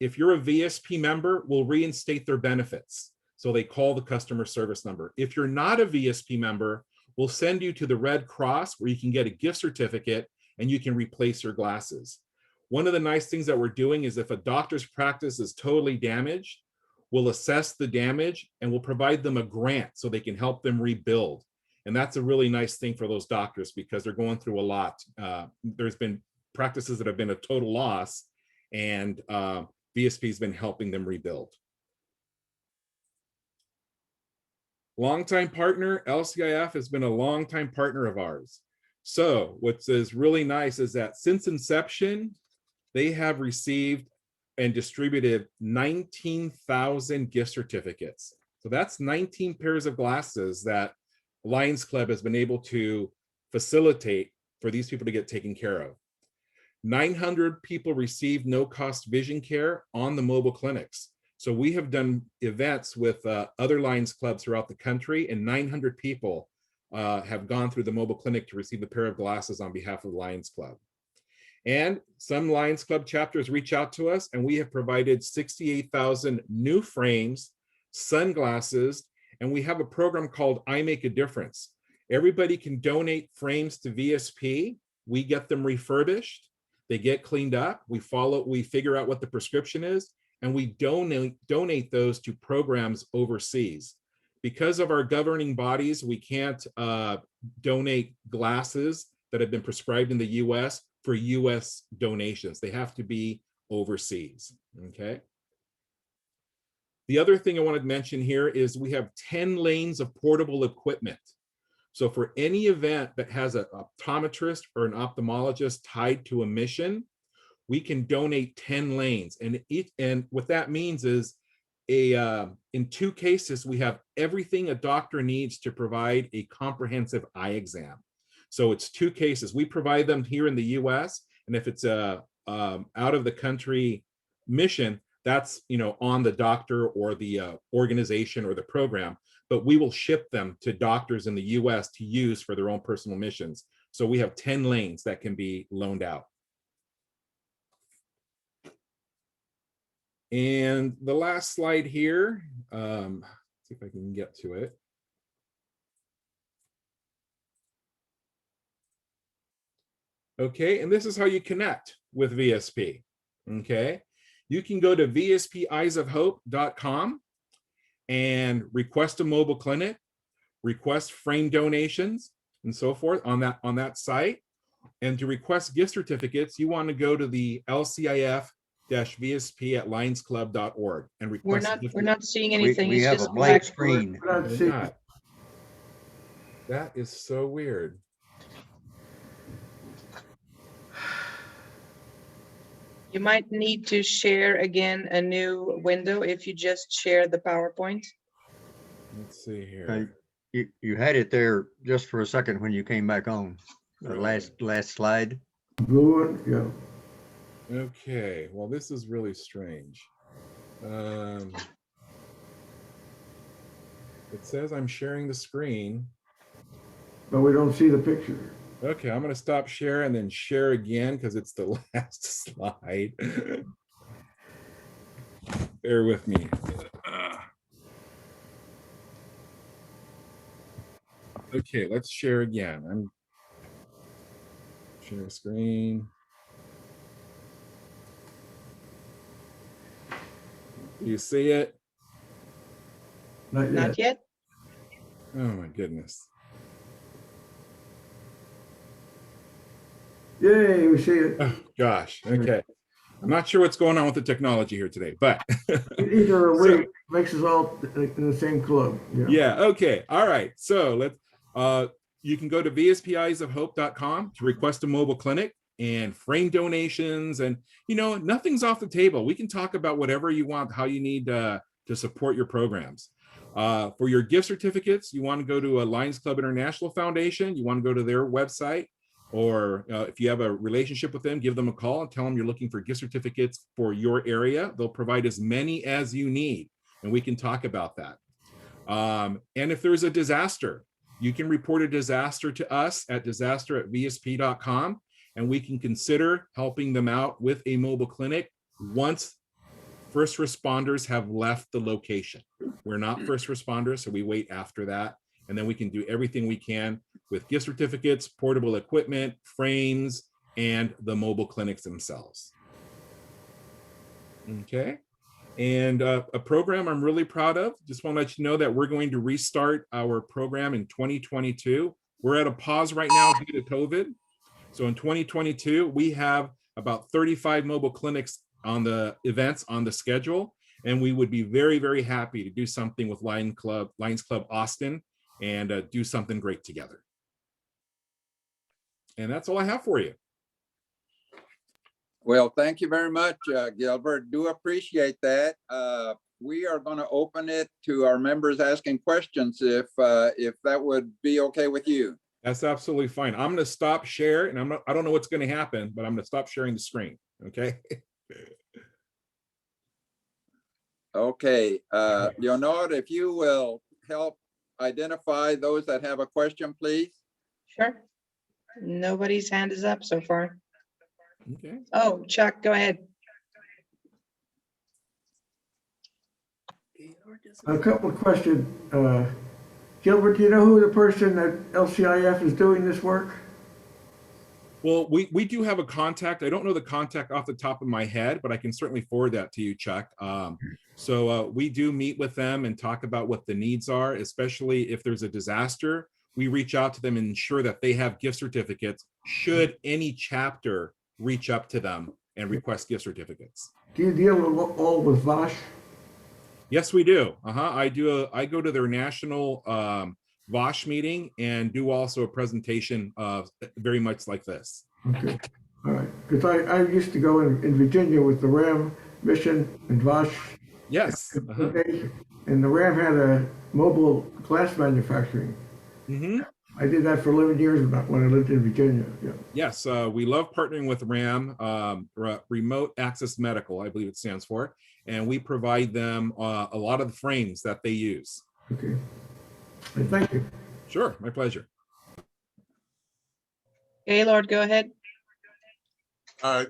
if you're a VSP member, we'll reinstate their benefits. So they call the customer service number. If you're not a VSP member, we'll send you to the Red Cross where you can get a gift certificate and you can replace your glasses. One of the nice things that we're doing is if a doctor's practice is totally damaged, we'll assess the damage and we'll provide them a grant so they can help them rebuild. And that's a really nice thing for those doctors because they're going through a lot. There's been practices that have been a total loss, and VSP has been helping them rebuild. Longtime partner, LCIF has been a longtime partner of ours. So what is really nice is that since inception, they have received and distributed 19,000 gift certificates. So that's 19 pairs of glasses that Lions Club has been able to facilitate for these people to get taken care of. 900 people received no-cost vision care on the mobile clinics. So we have done events with other Lions Clubs throughout the country, and 900 people have gone through the mobile clinic to receive a pair of glasses on behalf of the Lions Club. And some Lions Club chapters reach out to us, and we have provided 68,000 new frames, sunglasses, and we have a program called I Make a Difference. Everybody can donate frames to VSP. We get them refurbished. They get cleaned up. We figure out what the prescription is, and we donate those to programs overseas. Because of our governing bodies, we can't donate glasses that have been prescribed in the US for US donations. They have to be overseas, okay? The other thing I wanted to mention here is we have 10 lanes of portable equipment. So for any event that has an optometrist or an ophthalmologist tied to a mission, we can donate 10 lanes. And what that means is in 2 cases, we have everything a doctor needs to provide a comprehensive eye exam. So it's 2 cases. We provide them here in the US, and if it's a out of the country mission, that's on the doctor or the organization or the program, but we will ship them to doctors in the US to use for their own personal missions. So we have 10 lanes that can be loaned out. And the last slide here, see if I can get to it. Okay, and this is how you connect with VSP, okay? You can go to vspeyesofhope.com and request a mobile clinic, request frame donations, and so forth on that site. And to request gift certificates, you want to go to the LCIF-VSP@lionsclub.org and request. We're not seeing anything. We It's have just a blank black. screen. That is so weird. You might need to share again a new window if you just share the PowerPoint. Let's see here. You had it there just for a second when you came back on. The last slide. Blue one, yeah. Okay, well, this is really strange. It says I'm sharing the screen. But we don't see the picture. Okay, I'm going to stop share and then share again because it's the last slide. Bear with me. Okay, let's share again. I'm sharing screen. Do you see it? Not yet. Oh my goodness. Yay, we see it. Oh gosh. Okay. I'm not sure what's going on with the technology here today, but either way makes us all in the same club. Yeah. Okay. All right. So let's you can go to vspeyesofhope.com to request a mobile clinic and frame donations, and nothing's off the table. We can talk about whatever you want, how you need to support your programs. For your gift certificates, you want to go to a Lions Club International Foundation. You want to go to their website, or if you have a relationship with them, give them a call and tell them you're looking for gift certificates for your area. They'll provide as many as you need, and we can talk about that. And if there's a disaster, you can report a disaster to us at disaster@vsp.com, and we can consider helping them out with a mobile clinic once first responders have left the location. We're not first responders, so we wait after that. And then we can do everything we can with gift certificates, portable equipment, frames, and the mobile clinics themselves. Okay. And a program I'm really proud of, just want to let you know that we're going to restart our program in 2022. We're at a pause right now due to COVID. So in 2022, we have about 35 mobile clinics on the events on the schedule. And we would be very, very happy to do something with Lions Club Austin and do something great together. And that's all I have for you. Well, thank you very much, Gilbert. Do appreciate that. We are going to open it to our members asking questions if that would be okay with you. That's absolutely fine. I'm going to stop share, and I don't know what's going to happen, but I'm going to stop sharing the screen. Okay. Okay, Leonard, if you will help identify those that have a question, please. Sure. Nobody's hand is up so far. Okay. Oh, Chuck, go ahead. A couple of questions. Gilbert, do you know who the person at LCIF is doing this work? Well, we do have a contact. I don't know the contact off the top of my head, but I can certainly forward that to you, Chuck. So we do meet with them and talk about what the needs are, especially if there's a disaster. We reach out to them and ensure that they have gift certificates should any chapter reach up to them and request gift certificates. Do you deal all with Vosh? Yes, we do. I go to their national Vosh meeting and do also a presentation very much like this. Okay, all right. Because I used to go in Virginia with the RAM mission and Vosh. Yes. And the RAM had a mobile glass manufacturing. Mm-hmm. I did that for 11 years when I lived in Virginia. Yeah. Yes, we love partnering with RAM, Remote Access Medical, I believe it stands for, and we provide them a lot of the frames that they use. Okay. Thank you. Sure, my pleasure. Gaylord, go ahead.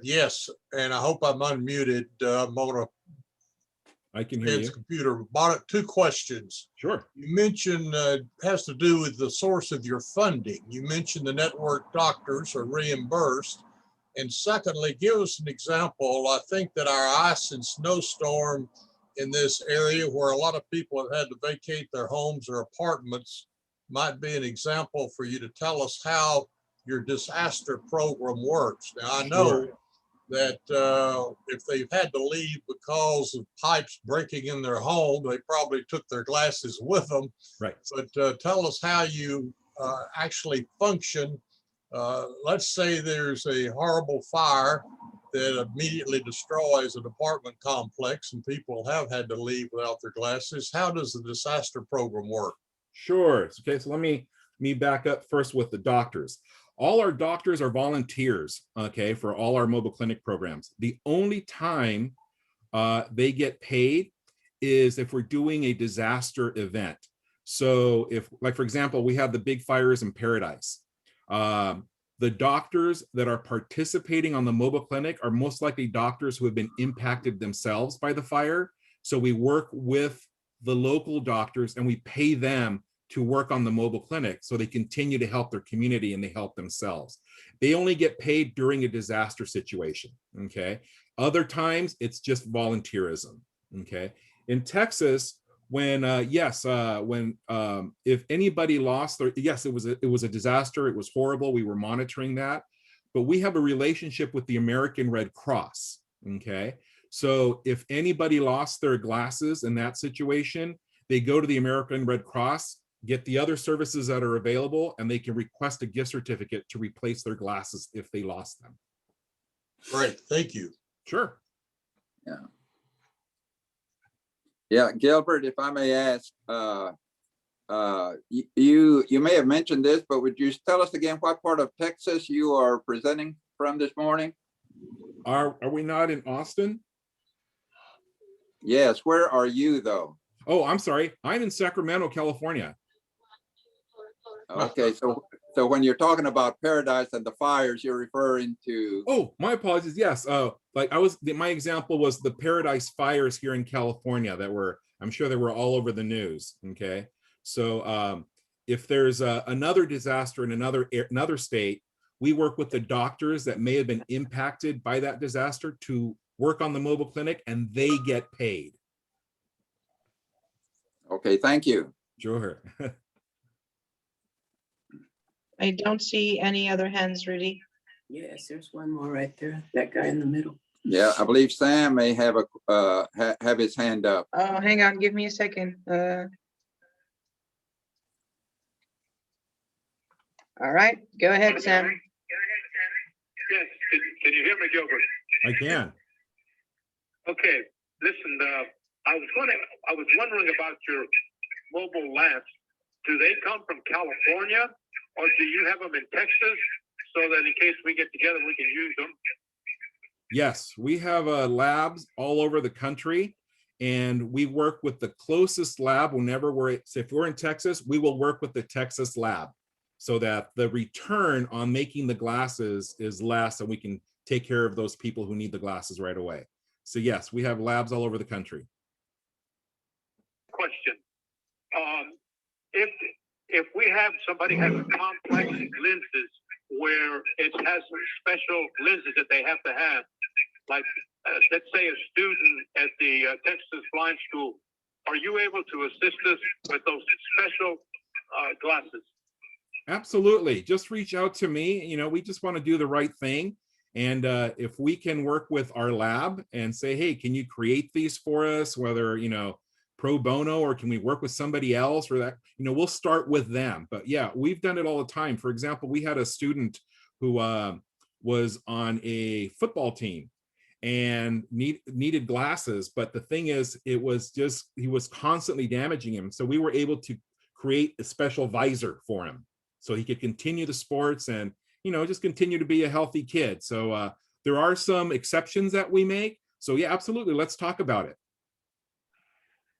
Yes, and I hope I'm unmuted. I'm on I can hear you. Computer. Two questions. Sure. You mentioned has to do with the source of your funding. You mentioned the network doctors are reimbursed. And secondly, give us an example. I think that our ice and snowstorm in this area where a lot of people have had to vacate their homes or apartments might be an example for you to tell us how your disaster program works. Now, I know that if they've had to leave because of pipes breaking in their home, they probably took their glasses with them. Right. But tell us how you actually function. Let's say there's a horrible fire that immediately destroys an apartment complex and people have had to leave without their glasses. How does the disaster program work? Sure. Okay, so let me back up first with the doctors. All our doctors are volunteers, okay, for all our mobile clinic programs. The only time they get paid is if we're doing a disaster event. So if, like, for example, we have the big fires in Paradise. The doctors that are participating on the mobile clinic are most likely doctors who have been impacted themselves by the fire. So we work with the local doctors and we pay them to work on the mobile clinic so they continue to help their community and they help themselves. They only get paid during a disaster situation, okay? Other times it's just volunteerism, okay? In Texas, when if anybody lost their, yes, it was a disaster, it was horrible, we were monitoring that, but we have a relationship with the American Red Cross, okay? So if anybody lost their glasses in that situation, they go to the American Red Cross, get the other services that are available, and they can request a gift certificate to replace their glasses if they lost them. Great, thank you. Sure. Yeah. Yeah, Gilbert, if I may ask, you may have mentioned this, but would you tell us again what part of Texas you are presenting from this morning? Are we not in Austin? Yes, where are you though? Oh, I'm sorry. I'm in Sacramento, California. Okay, so So when you're talking about Paradise and the fires, you're referring to. Oh, my apologies. Yes. Like my example was the Paradise fires here in California that were, I'm sure they were all over the news. Okay. So if there's another disaster in another state, we work with the doctors that may have been impacted by that disaster to work on the mobile clinic, and they get paid. Okay, thank you. Sure. I don't see any other hands, Rudy. Yes, there's one more right there. That guy in the middle. Yeah, I believe Sam may have have his hand up. Oh, hang on, give me a second. All right, go ahead, Sam. Yes, can you hear me, Gilbert? I can. Okay, listen, I was wondering about your mobile lamps. Do they come from California, or do you have them in Texas so that in case we get together, we can use them? Yes, we have labs all over the country, and we work with the closest lab whenever if we're in Texas, we will work with the Texas lab so that the return on making the glasses is less, and we can take care of those people who need the glasses right away. So yes, we have labs all over the country. Question. If we have somebody has complex lenses where it has some special lenses that they have to have, like let's say a student at the Texas Blind School, are you able to assist us with those special glasses? Absolutely. Just reach out to me. You know, we just want to do the right thing. And if we can work with our lab and say, hey, can you create these for us, whether, you know, pro bono, or can we work with somebody else, or that, you know, we'll start with them. But yeah, we've done it all the time. For example, we had a student who was on a football team and needed glasses. But the thing is, he was constantly damaging him. So we were able to create a special visor for him so he could continue the sports and, you know, just continue to be a healthy kid. So there are some exceptions that we make. So yeah, absolutely. Let's talk about it.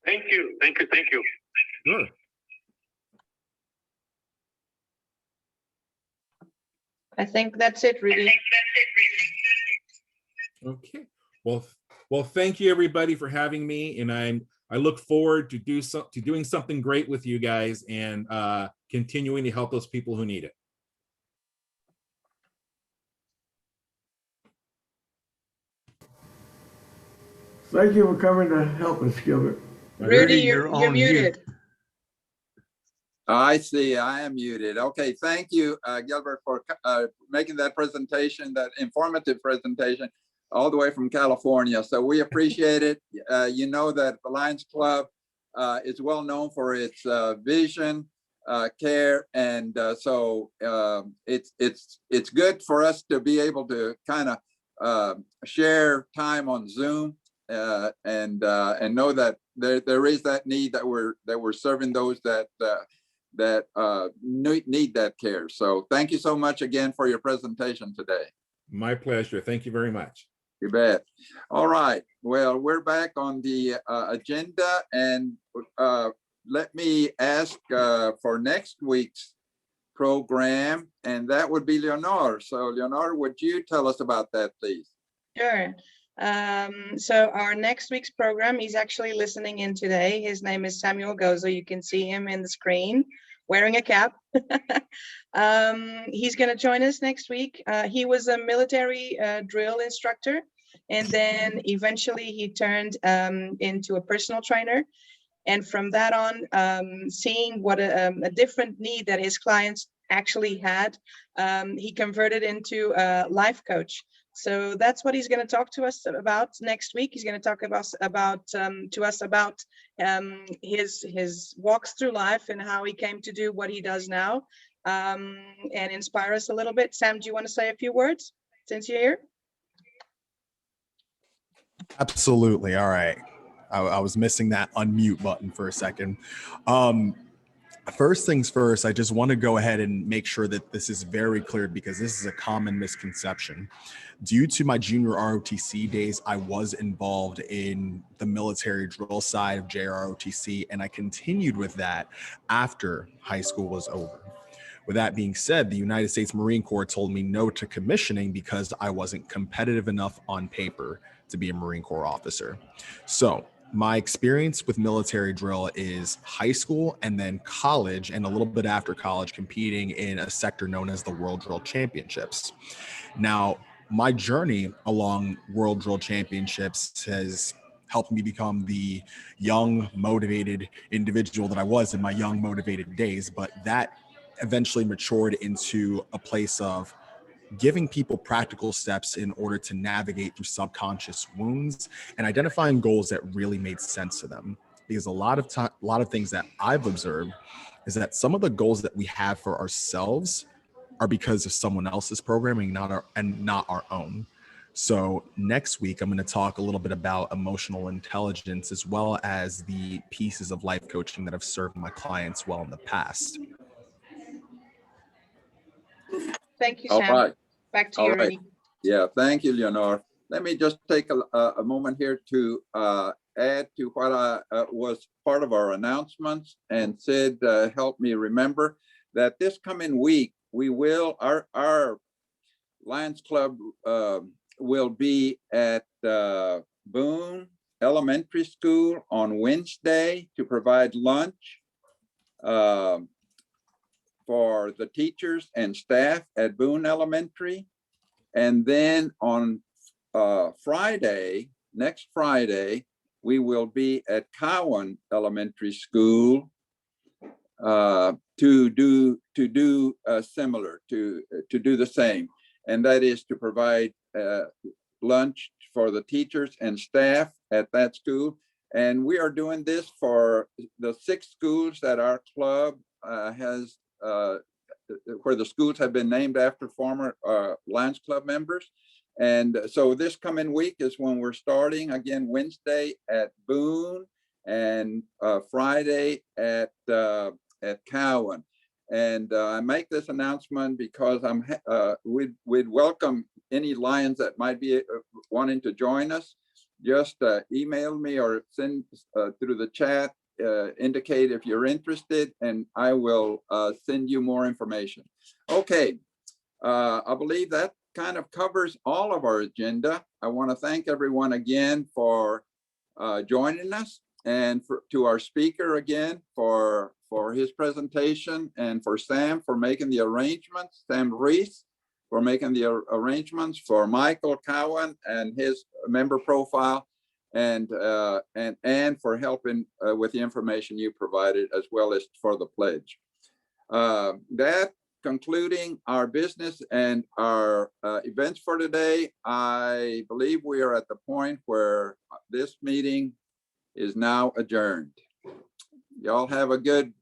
Thank you. Thank you. Thank you. Sure. I think that's it, Rudy. Okay. Well, thank you everybody for having me, and I look forward to doing something great with you guys and continuing to help those people who need it. Thank you for coming to help us, Gilbert. Rudy, you're muted. I see, I am muted. Okay, thank you, Gilbert, for making that presentation, that informative presentation, all the way from California. So we appreciate it. You know that the Lions Club is well known for its vision, care, and so it's good for us to be able to kind of share time on Zoom and know that there is that need, that we're serving those that need that care. So thank you so much again for your presentation today. My pleasure. Thank you very much. You bet. All right. Well, we're back on the agenda, and let me ask for next week's program, and that would be Leonor. So Leonor, would you tell us about that, please? Sure. So our next week's program, he's actually listening in today. His name is Samuel Gozo. You can see him in the screen wearing a cap. He's going to join us next week. He was a military drill instructor, and then eventually he turned into a personal trainer. And from that on, seeing what a different need that his clients actually had, he converted into a life coach. So that's what he's going to talk to us about next week. He's going to talk about his walks through life and how he came to do what he does now, and inspire us a little bit. Sam, do you want to say a few words since you're here? Absolutely. All right. I was missing that unmute button for a second. First things first, I just want to go ahead and make sure that this is very clear, because this is a common misconception. Due to my junior ROTC days, I was involved in the military drill side of JROTC, and I continued with that after high school was over. With that being said, the United States Marine Corps told me no to commissioning because I wasn't competitive enough on paper to be a Marine Corps officer. So my experience with military drill is high school and then college, and a little bit after college, competing in a sector known as the World Drill Championships. Now, my journey along World Drill Championships has helped me become the young, motivated individual that I was in my young, motivated days, but that eventually matured into a place of giving people practical steps in order to navigate through subconscious wounds and identifying goals that really made sense to them. Because a lot of things that I've observed is that some of the goals that we have for ourselves are because of someone else's programming, not our own. So next week, I'm going to talk a little bit about emotional intelligence, as well as the pieces of life coaching that have served my clients well in the past. Thank you, All Sam. right. Back to All you, right. Rennie. Yeah, thank you, Leonore. Let me just take a moment here to add to what was part of our announcements, and Sid helped me remember that this coming week, we will, our Lions Club will be at Boone Elementary School on Wednesday to provide lunch for the teachers and staff at Boone Elementary. And then on Friday, next Friday, we will be at Cowan Elementary School to do similar, to do the same. And that is to provide lunch for the teachers and staff at that school. And we are doing this for the 6 schools that our club has, where the schools have been named after former Lions Club members. And so this coming week is when we're starting, again, Wednesday at Boone and Friday at Cowan. And I make this announcement because we'd welcome any Lions that might be wanting to join us. Just email me or send through the chat, indicate if you're interested, and I will send you more information. Okay, I believe that kind of covers all of our agenda. I want to thank everyone again for joining us, and to our speaker again for his presentation, and for Sam for making the arrangements, Sam Reese for making the arrangements, for Michael Cowan and his member profile, and Anne for helping with the information you provided, as well as for the pledge. That concluding our business and our events for today, I believe we are at the point where this meeting is now adjourned. Y'all have a good,